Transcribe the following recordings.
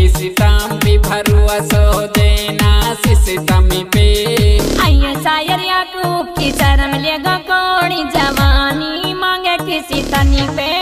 System भी भरुआ सो देना system पे। आइए शायर याकूब की शर्म लेगा कोड़ी जवानी मांगे किसी तनी पे।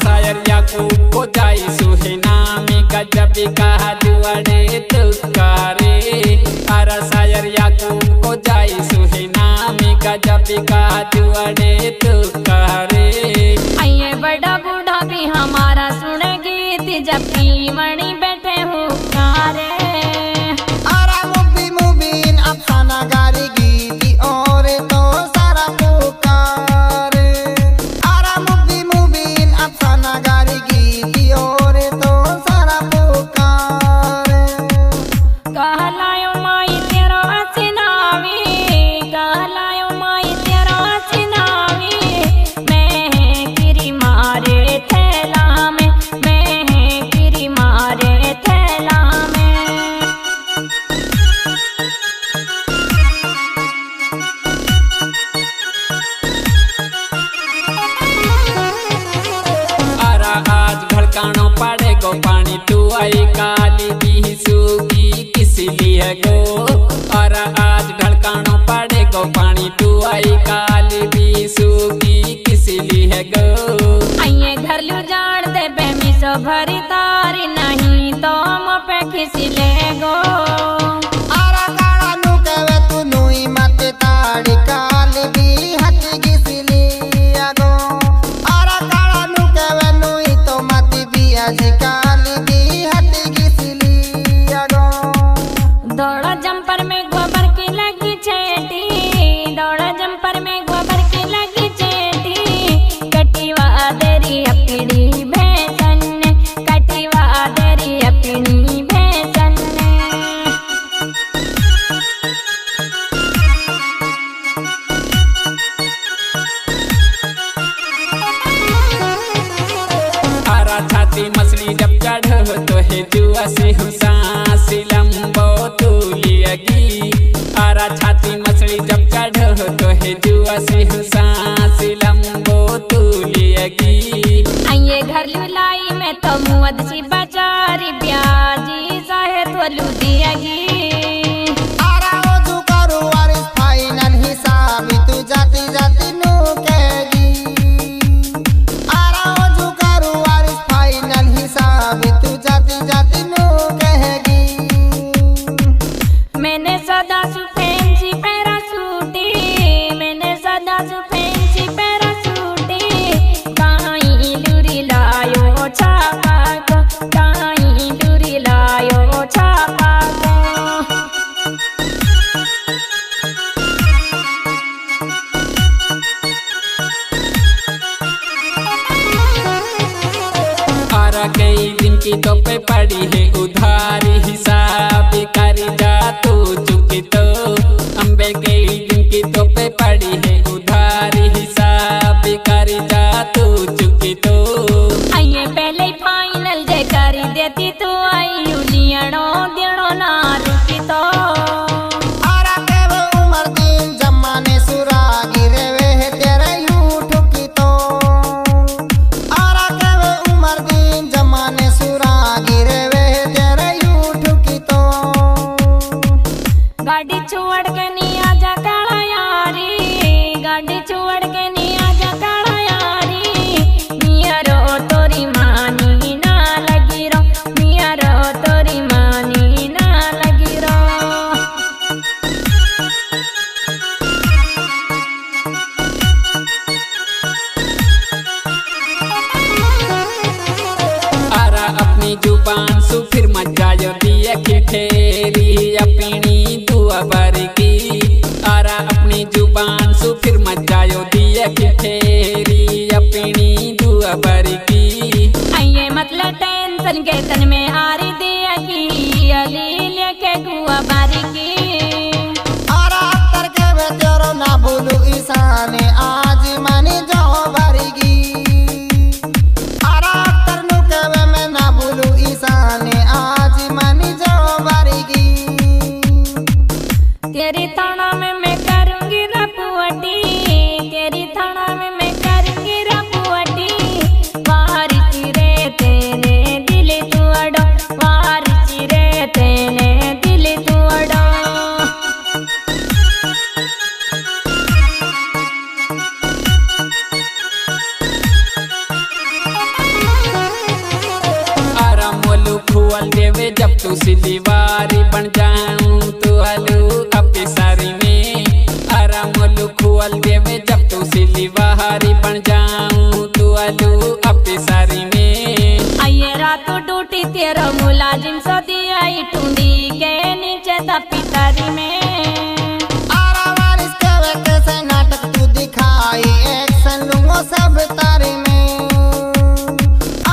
शायर याकूब को जाई सुहनामी गजब कहा जुआड़े तुकारे। अरा शायर याकूब को जाई सुहनामी गजब कहा जुआड़े तुकारे। आइए बड़ा बूढ़ा भी हमारा सुन गीत जब की मणि बैठे हो कारे। अरा मुबीन अफसाना गारी गीती और तो सारा पुकारे। अरा मुबीन अफसाना गारी गीती और तो सारा पुकारे। कहलायो माई तेरा चिनावी, कहलायो माई तेरा चिनावी। मैं किरी मारे थैला में, मैं किरी मारे थैला में। अरा आज भड़कानो पड़े गो पानी तू आई काली दी सूगी किस लिए गो। अरा आज भड़कानो पड़े गो पानी तू आई काली दी सूगी किस लिए गो। आइए घर लू जान दे बेमी सो भरी तारी नहीं तो हम पे खिसी ले गो। अरा काला नु कहवे तू नुई मत ताड़ी काली दी हट गिसली आगो। अरा काला नु कहवे नुई तो मत बिया जी काली दी हट गिसली आगो। दौड़ा जंपर में गोबर की लगी छेटी, दौड़ा जंपर में गोबर की लगी छेटी। कटिवा देरी अपनी भैंसन, कटिवा देरी अपनी भैंसन। अरा छाती मछली जब चढ़ तो है जुआ से सांस लंबो तू लियगी। अरा छाती मछली जब चढ़ तो है जुआ से सांस लंबो तू लियगी। आइए घर लुलाई में तो मुअद सी बचारी ब्याजी साहे तो लू दियागी। अरा ओ तू करू वारिस फाइनल हिसाब तू जाती जाती नु कहेगी। अरा ओ तू करू वारिस फाइनल हिसाब तू जाती जाती नु कहेगी। मैंने सदा सुफेंसी पैरा सूटी, मैंने सदा सुफेंसी पैरा सूटी। काई लूरी लायो छापा को, काई लूरी लायो छापा को। अरा कई दिन की तो पे पड़ी है उधारी हिसाब कर जा तू चुकी तो। अम्बे कई दिन की तो पे पड़ी है उधारी हिसाब कर जा तू चुकी तो। आइए पहले फाइनल जे करी देती तो आई उलियणो देणो ना रुकी तो। अरा केव उमर दिन जमाने सुरागी रेवे है तेरे यूं ठुकी तो। अरा केव उमर दिन जमाने सुरागी रेवे है तेरे यूं ठुकी तो। गाड़ी छोड़ के नहीं आजा काला यारी, के तन में आरी दिया की अली लेके गुआ बारी की आरा अख्तर के वे तेरो ना भूलू ईशाने आज मानी जाओ भरगी आरा अख्तर नु के वे मैं ना भूलू ईशाने आज मानी जाओ भरगी तेरी थाना में मैं करूंगी रपुअटी तेरी थाना में मैं करूंगी रपुअटी वारिसी रे तेने दिल तू अड़ो वारिसी रे तेने दिल तू अड़ो आरा मोलू खुअल देवे जब तू सीधी वारी बन जाऊं तू आलू अपनी सारी में आरा मोलू खुअल देवे जब तू सीधी वारी बन जाऊं तू आलू अपनी सारी में आइए रात टूटी तेरा मुलाजिम सो दिया टूंडी के नीचे तपी तारी में आरा वारिस के वे कैसे नाटक तू दिखाई एक्शन लूंगो सब तारी में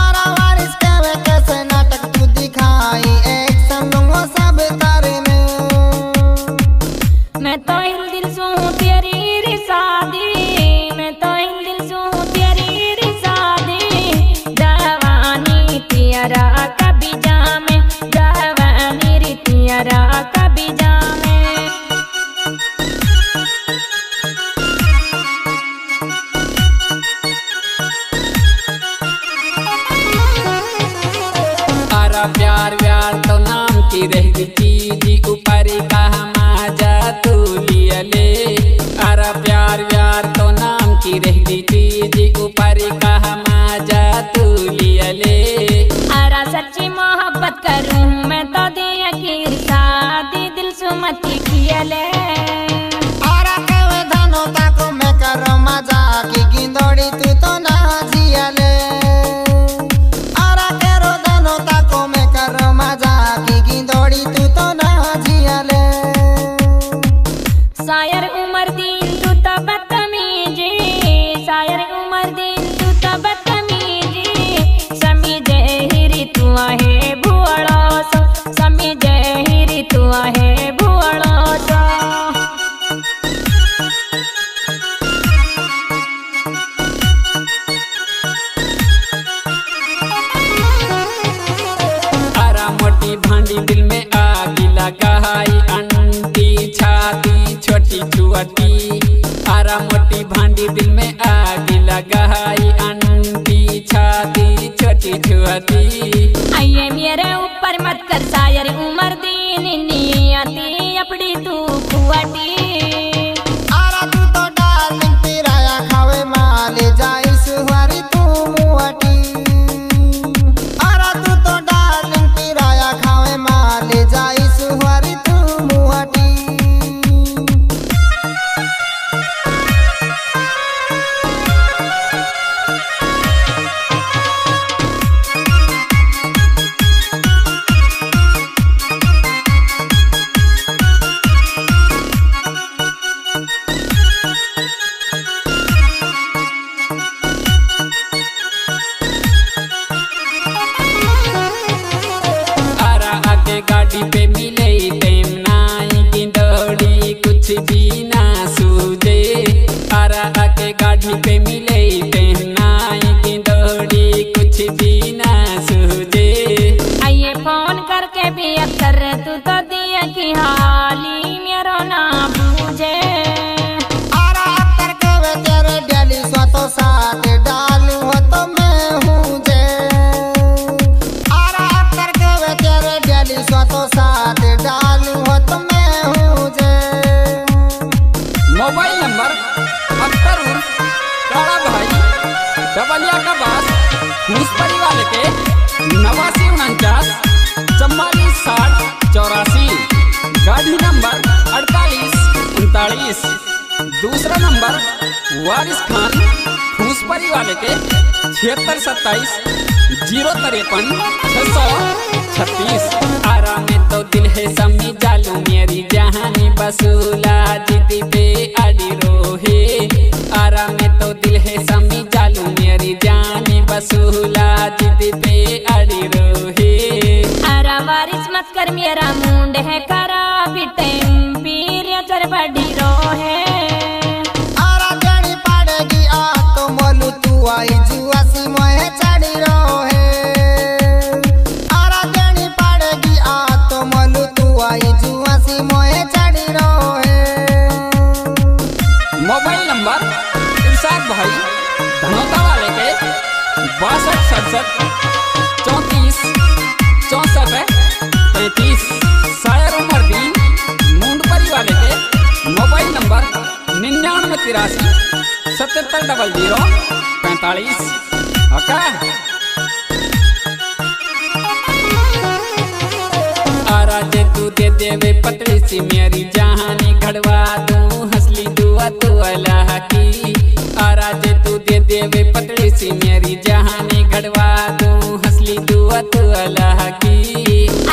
आरा वारिस के वे कैसे नाटक तू दिखाई एक्शन लूंगो सब तारी में मैं तो हिल दिल सू तेरी रिसादी मैं तो हिल दिल सू तेरी रिसादी जवानी तियारा कभी जामे जवानी री तियारा कभी जामे आरा प्यार व्यार तो नाम की रही चीज ऊपर कहा माजा तू लिया ले आरा प्यार व्यार तो नाम की रही चीज ऊपर कहा माजा तू लिया ले आरा सच्ची मोहब्बत करूं मैं तो दिया की शादी दिल सुमती खियले आरा के वे धनो ताको मैं करो मजा की गिंदोड़ी तू तो ना जियले आरा के रो धनो ताको मैं करो मजा की गिंदोड़ी तू तो ना जियले शायर उमर दिन तू तो बदतमीजी शायर उमर दिन तू तो बदतमीजी समझे हिरी तू आहे भुअड़ो सो समझे हिरी तू आहे भुअड़ो सो आरा मोटी भांडी दिल में आग लगाई अंटी छाती छोटी छुअटी आरा मोटी भांडी दिल में आग लगाई अंटी छाती छोटी छुअटी आइए मेरे ऊपर मत कर शायर उमर दिन नियति अपनी तू कुआटी आरा तू तो डार्लिंग पिराया खावे माले जाई सुहारी तू मुआटी आरा तू तो डार्लिंग पिराया खावे माले जाई सुहारी तू मुआटी आरा आगे गाड़ी पे मिले टेम नाई गिंदोड़ी कुछ भी ना सूझे आरा आगे गाड़ी पे मिले टेम नाई गिंदोड़ी कुछ भी ना सूझे आइए फोन करके भी अक्सर तू तो दिया की हाली मेरो ना बूझे आरा अख्तर के वे तेरे डेली स्वतो साथ डालू हो तो मैं हूँ जे आरा अख्तर के वे तेरे डेली स्वतो साथ डालू हो तो मैं हूँ जे मोबाइल नंबर अख्तर उर्फ काला भाई डबलिया का बास मुस्परी वाले के 8949 4460 84 गाड़ी नंबर 4839 दूसरा नंबर वारिस खान मुस्परी वाले के 7627 053 636 आरा में तो दिल है समी जालू मेरी जहानी बसूला जिदी पे अड़ी रोहे आरा में तो दिल है समी जालू मेरी जानी बसूला जिदी पे अड़ी रोहे मोबाइल नंबर इरशाद भाई धनौता वाले के 6267346435। शायर उमरदीन मुंडपरी वाले के मोबाइल नंबर 9983770045। ओके। आराजे तू दे देवे पतली सी मेरी जहानी घड़वा दूं हंसली दुआ तू अल्लाह की। आराजे तू दे देवे पतली सी मेरी जहानी घड़वा दूं हंसली दुआ तू अल्लाह की।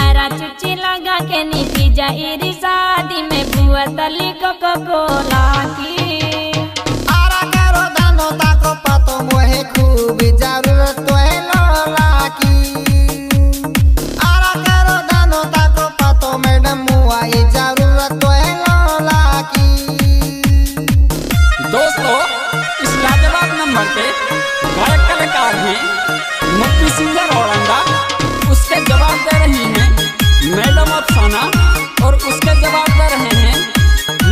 आरा चुची लगा के नीची जाइरी शादी में बुआ तली कोला की। आरा करो दानो ताको पातो मोहे खूब जरूरत तो है लोला की। आरा करो दानो ताको पातो मैडम मुआई जरूरत तो है लोला की। दोस्तों इस लाजवाब नंबर पे गायक कलाकार हैं मुफ्ती सिंगर औरंगा, उसके जवाब दे रही हैं मैडम अफसाना और उसके जवाब दे रहे हैं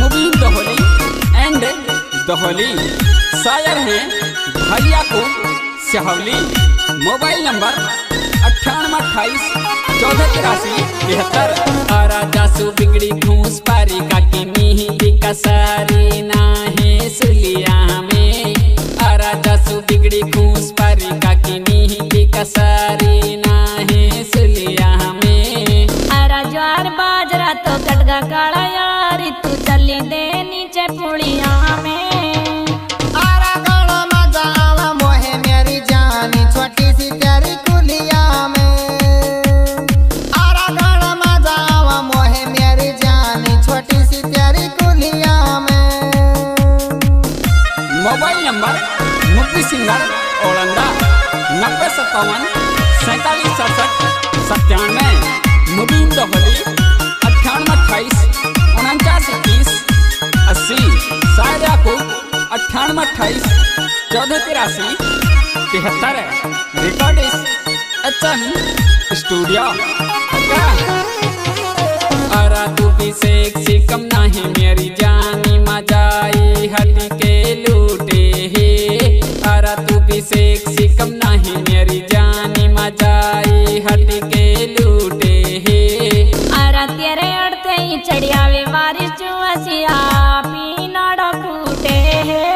मुबीन दोहली एंड दोहली। शायर हैं भैया को सिहवली। Mobile number 9828148373। आरा जासू बिगड़ी घूस पारी का की मीही का सारी ना है सुलिया में। आरा जासू बिगड़ी घूस पारी का की मीही का सारी ना है सुलिया में। आरा ज्वार बाजरा तो कटगा काला यारी तू चली दे नीचे पुड़िया में। आरा गड़ा मजा आवा मोहे मेरी जानी छोटी सी तेरी कुलिया में। आरा गड़ा मजा आवा मोहे मेरी जानी छोटी सी तेरी कुलिया में। मोबाइल नंबर मुफ्ती सिंगर औरंगा 9057476797। मुबीन दोहली 9828492180। शायर याकूब 9828148373। Recordist HM studio. आरा तू भी सेक्सी कम नहीं मेरी जानी मजाई हटी के लूटे है। आरा तू भी सेक्सी कम नहीं मेरी जानी मजाई हटी के लूटे है। आरा तेरे अड़ते ही चढ़ियावे बारिश चुआसिया पीनाड़ा फूटे है।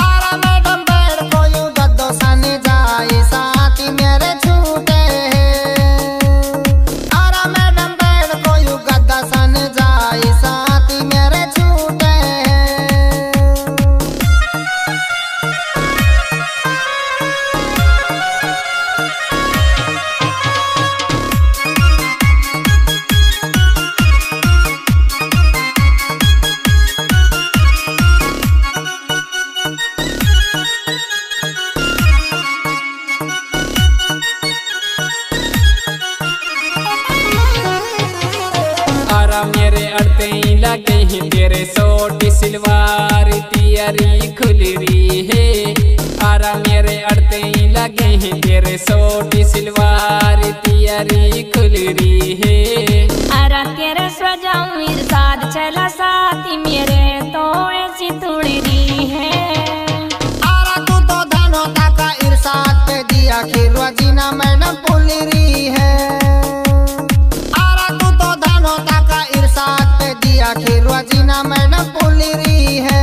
आरा मैडम बैठ कोई गद्दो सने जाए साथी मेरे छूटे हैं। आरा मैडम बैठ कोई गद्दा सने जाए साथी मेरे छूटे हैं। आरा मेरे अड़ते ही लगे हैं तेरे सोटी सिलवार तियरी खुलरी है। आरा मेरे अड़ते ही लगे हैं तेरे सोटी सिलवार तियरी खुलरी है। आरा तेरे सजाऊं इरशाद चला साथी मेरे तो ऐसी तुड़री है। आरा तू तो धनो ताका इरशाद पे दिया खिरवा जीना मैडम पुलरी है। आरा तू तो धनो ताका इरशाद पे दिया खिरवा जीना मैडम पुलरी है।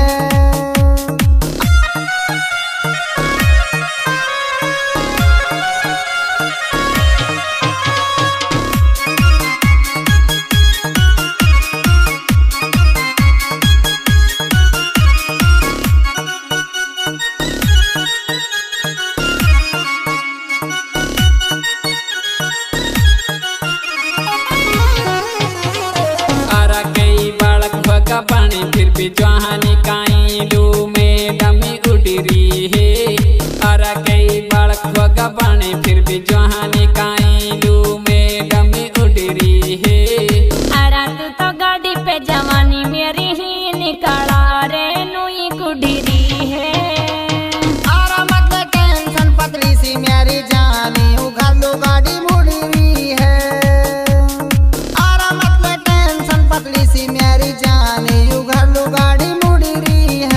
आरा कई बालक भगा पानी फिर भी जहानी काई लू में डमी उडरी है। आरा कई बालक भगा पानी फिर भी जहानी काई लू में डमी उडरी है। आरा तू तो गाड़ी पे जवानी मेरी ही निकाला रे नुई कुडरी है। आरा मत टेंशन पतली सी मेरी जानी उघर लो गाड़ी मुड़ी है। आरा मत टेंशन पतली सी मेरी जानी उघर लो गाड़ी मुड़ी है।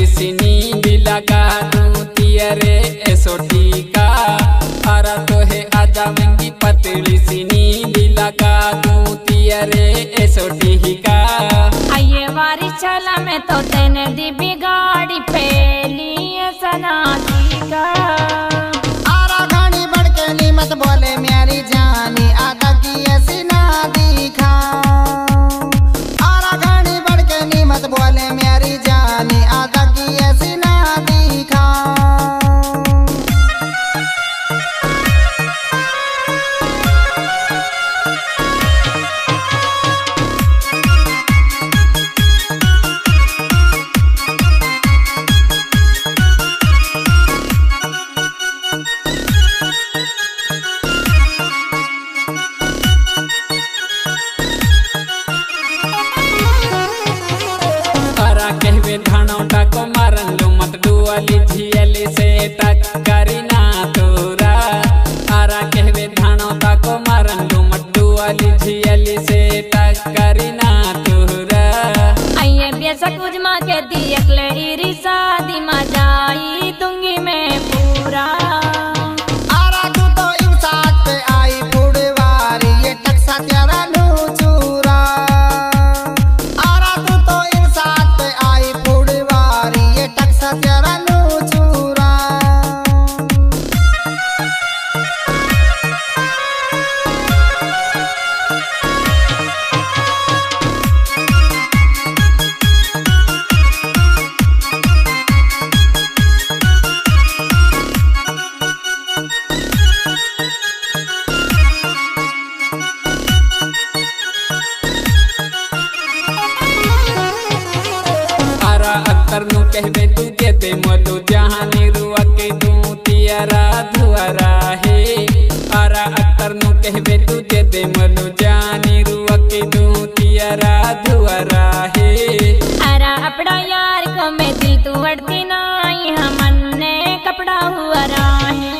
सिनी भी लगा दूं तियरे एसोटी का। आरा तो है आजा मंगी पतली सिनी भी लगा दूं तियरे एसोटी का। आइए वारी चला मैं तो तेने दी बिगाड़ी फैली सनाती का। आरा घनी बड़के मत बोले मेरी जानी आधा की ऐसी ना दिखा। आरा घनी बड़के मत बोले मेरी जानी आधा की ऐसी ना दिखा। कहवे धानौटा को मारन लो मत डुअली झियली से टक्करी ना तोरा। आरा कहवे धानौटा को मारन लो मत डुअली झियली से टक्करी ना तोरा। आइए बेसक उजमा के दी अकले इरी शादी में जाई दूंगी मैं पूरा। आरा तू तो इन साथ पे आई फुड़वारी ये टक्सा तेरा नू चूरा। आरा तू तो इन साथ पे आई फुड़वारी ये टक्सा तेरा नू चूरा। आरा अख्तर नु कहवे तू के दे मोलू जहानी रुआ के दूं तियरा धुआरा है। आरा अख्तर नु कहवे तू के दे मोलू जहानी रुआ के दूं तियरा धुआरा है। अरा अपना यार को मैं दिल तू अड़ती नाई हमन ने कपड़ा हुआ राहे।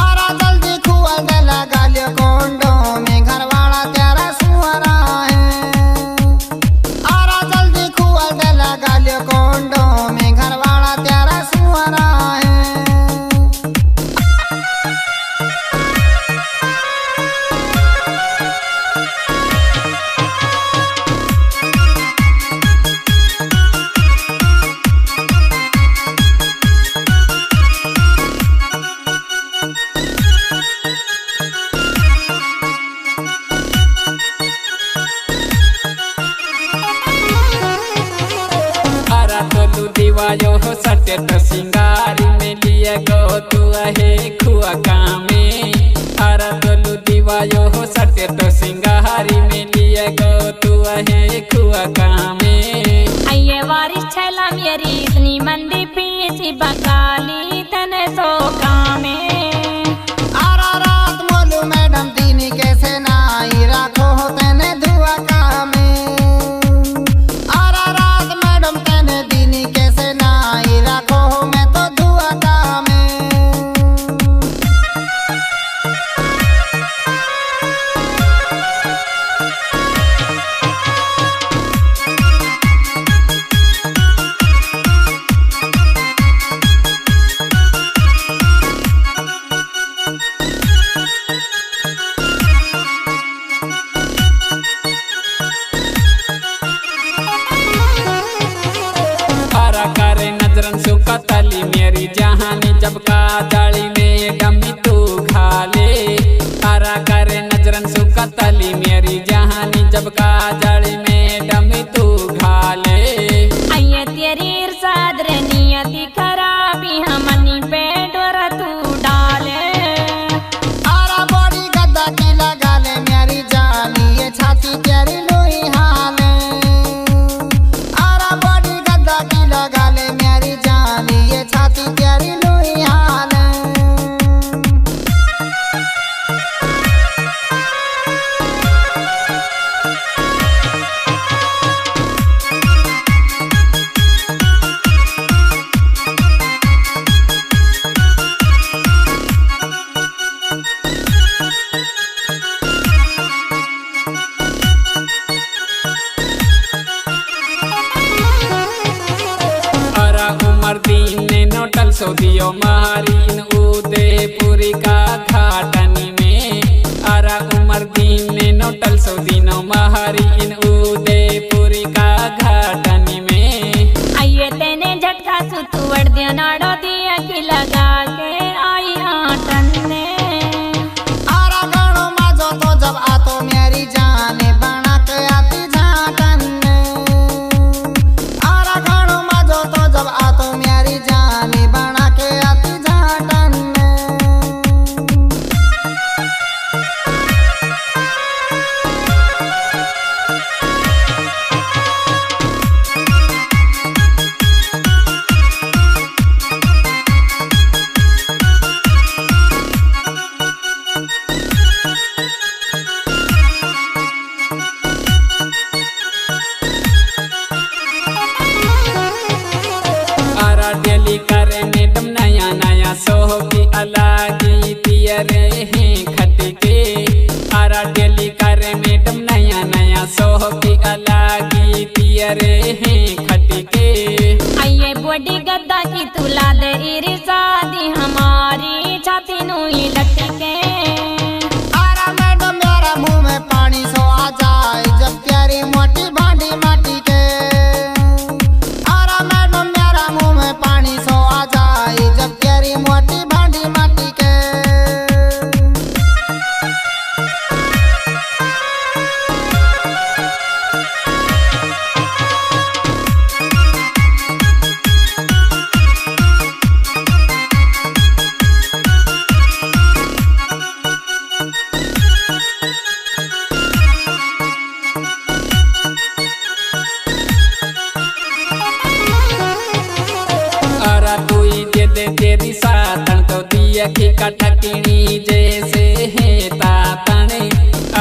आरा जल्दी खुआ दे लगा लियो कोंडो में घरवाला तेरा सुअरा है। आरा जल्दी खुआ दे लगा लियो कोंडो में घरवाला तेरा सुअरा है। आरा तो दीवायो हो सटे तो सिंगारी में लिए गो तू है खुआ कामे। आरा तो दीवायो हो सटे तो सिंगारी में लिए गो तू है खुआ कामे। आइए वारिश छैला मेरी इतनी मंदी पीसी बकाली तने सो कामे। आरा रात मोलू मैडम दीनी कैसे नाई राखो हो तेने धुआ कामे। आरा रात मैडम तेने दीनी कैसे नाई राखो हो मैं तो धुआ कामे। उमर दीन नोटल सो दियो महारीन उदयपुरी का घाटनी में। आरा उमर दीन नोटल सो दिनो महारीन उदयपुरी का घाटनी में। आइए तेने झटका सुतुवड़ दियो नाड़ो दिया की लगा के आई आटन ने। आरा गानो माजो तो जब आ तो मेरी जाने बना के आती झाटन ने। आरा गानो माजो तो जब आ तो मेरी जाने बना के आती झाटन ने। डेली करे मैडम नया नया सोह की अलगी पियरे हैं खटके। आरा डेली करे मैडम नया नया सोह की अलगी पियरे हैं खटके। आइए बॉडी गद्दा की तुला दे इरी शादी हमारी छाती नुई लटके। आरा मैडम मेरा मुंह में पानी सो आ जाए जब प्यारी मोटी भांडी माटी के। आरा मैडम मेरा मुंह में पानी सो आ जाए जब प्यारी मोटी भांडी माटी के। आरा तुई दे दे तेरी सातन तो दिया की कटकनी जैसे है तातने।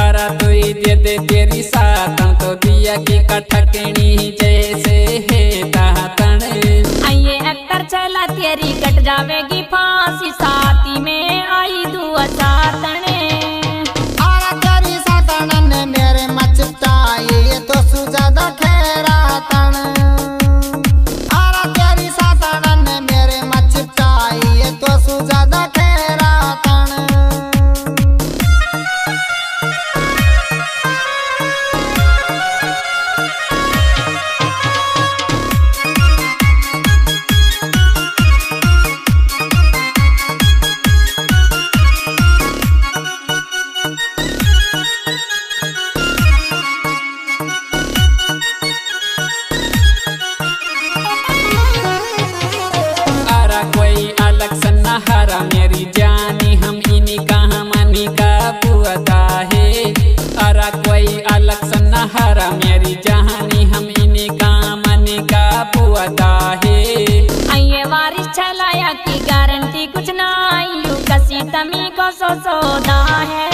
आरा तुई दे दे तेरी सातन तो दिया की कटकनी जैसे है तातने। आइए अक्कर चला तेरी कट जावेगी फांसी साथी में आई दुआ सातने। आरा तेरी सातन ने मेरे मचटाई ये तो सुजादा ठहरा तन। आरा तेरी सातन ने मेरे मचटाई ये तो सुजादा ठहरा तन। आरा कोई अलग सन्नाहारा मेरी जानी हम इन्हीं कहाँ मनी का बुआता है। आरा कोई अलग सन्नाहारा मेरी जानी हम इन्हीं कहाँ मनी का बुआता है। आइए वारिस चलाया की गारंटी कुछ ना आयु कसी तमी को सोदा है।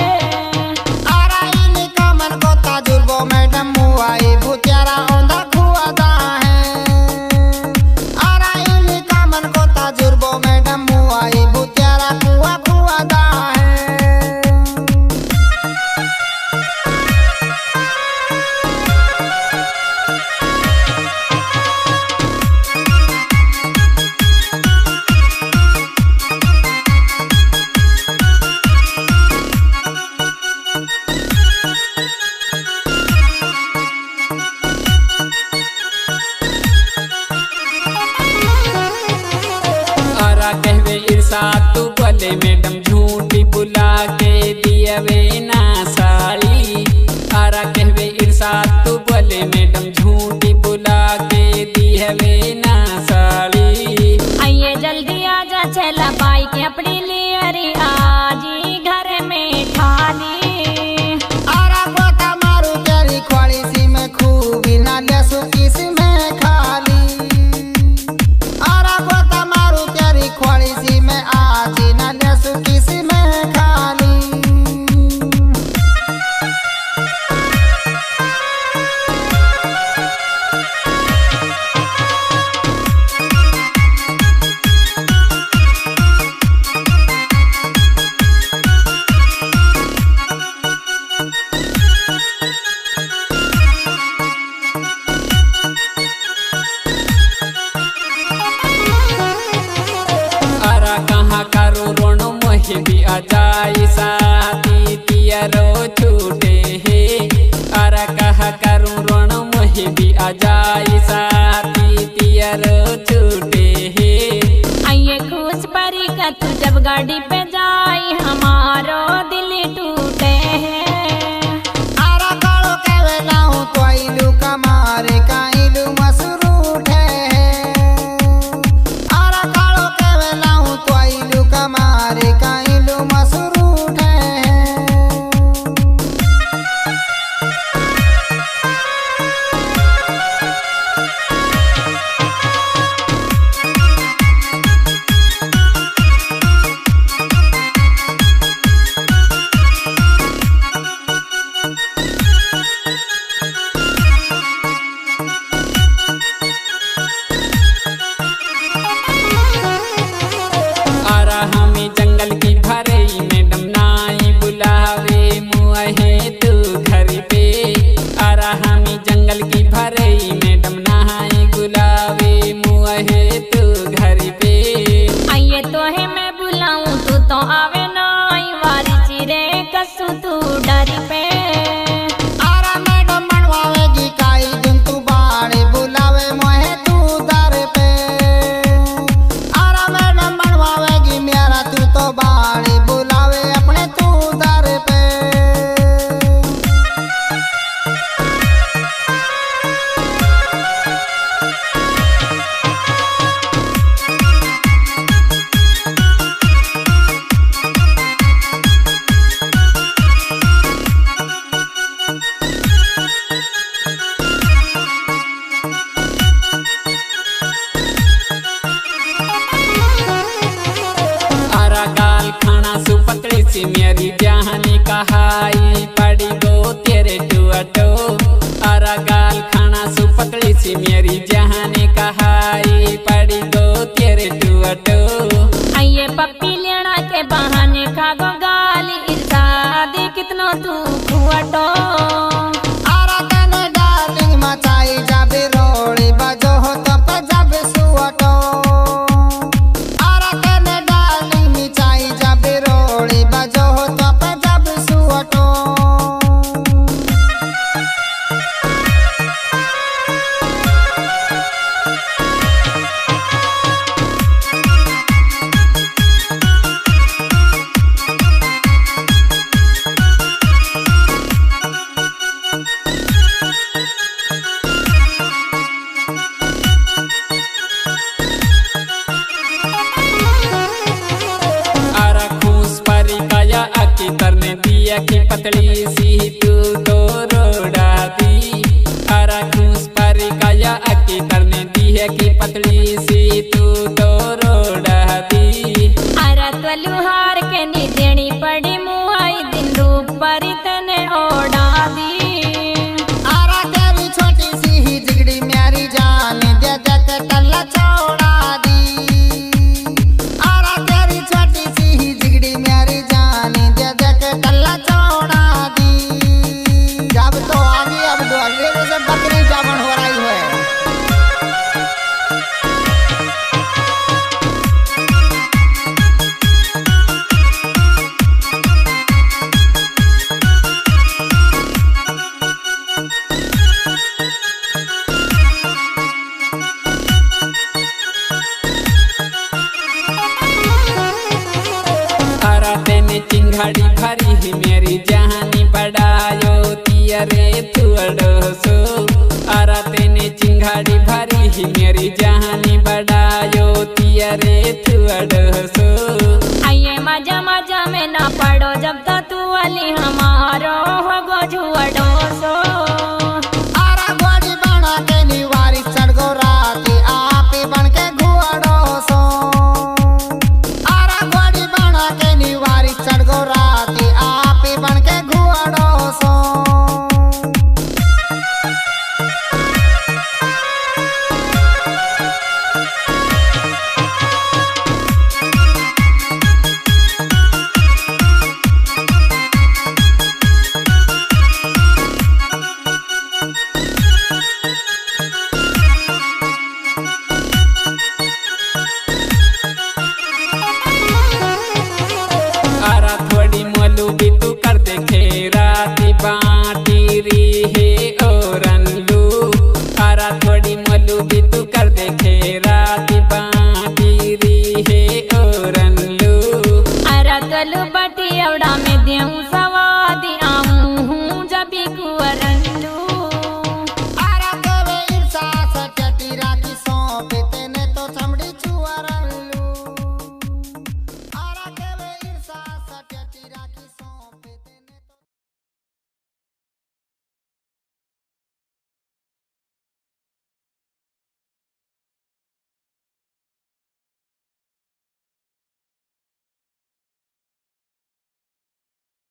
आरा इन्हीं का मन को ताजुर्बो मैडम मुआई भूतियारा औंधा खुआदा है। आरा इन्हीं का मन को ताजुर्बो मैडम मुआई भूतियारा कुआ खुआदा है। आरा कहवे इरसाद तू बोले मैडम झूठी बुला के दियवे ना साड़ी। आरा कहवे इरसाद तू बोले मैडम झूठी बुला के दियवे ना साड़ी। आइए जल्दी आजा चला बाइक अपनी लियरी आजी घर में ठाली। आरा गोता मारू तेरी खोली सी में खूबी ना लेसु किसी में खाली। आरा गोता मारू तेरी खोली सी में आजी ना लेसु किसी में खाली। आ जाई साथी तियरो छूटे है। अरा कहा करूं रण मोहे भी आ जाई साथी तियरो छूटे है। आइए खुश परी का तू जब गाड़ी पे जाई हमारो दिल टूटे है। आरा कालो केवे नाहू तो आइलू कमारे काइलू मसरूठ है। आरा कालो केवे नाहू तो आइलू कमारे काइलू मसरूठ है। हमें जंगल की भरई मैडम नाई बुलावे मुआहे तू घर पे। अरा हमें जंगल की भरई मैडम नाई बुलावे मुआहे तू घर पे। आइए तो है मैं बुलाऊं तू तो आवे नाई वारी चिरे कसू तू डर पे। आरा मैडम बनवावेगी काई दिन तू बाड़े बुलावे मोहे तू दर पे। आरा मैडम बनवावेगी मेरा तू तो बाड़े बुलावे अपने तू दर पे। पतली सी मेरी जहानी कहाई पड़ी गो तेरे टुअटो। अरा गाल खाना सु पतली सी मेरी जहानी कहाई पड़ी गो तेरे टुअटो। आइए पप्पी लेना के बहाने खा गो गाली इरशादी कितनो तू खुआटो। आरा तने डार्लिंग मचाई जाबे रोड़ी बजो हो तो पे जाबे सुअटो। आरा तने डार्लिंग मचाई जाबे रोड़ी बजो हो तो पे जाबे सुअटो। की करने दिया की पतली सी तू तो रोड़ा दी। अरा खुश परी काया की करने दिया की पतली सी तू तो रोड़ा दी। अरा तो लुहार के नी देनी पड़ी मुआई दिन रूप परी तने ओढ़ा दी। आरा तेरी छोटी सी ही जिगड़ी मेरी जान दे दे के टल्ला छोड़ा दी। आरा तेरी छोटी सी ही जिगड़ी मेरी जान दे दे के टल्ला छोड़ा दी। जब तो आगे अब डोले से बकरी जावन हो रही है। चिंगाड़ी भरी ही मेरी जहानी बढ़ायो तियरे तुअडो सो। अरा तेने चिंगाड़ी भरी ही मेरी जहानी बढ़ायो तियरे तुअडो सो। आइए मजा मजा में ना पड़ो जब तक तू वाली हमारो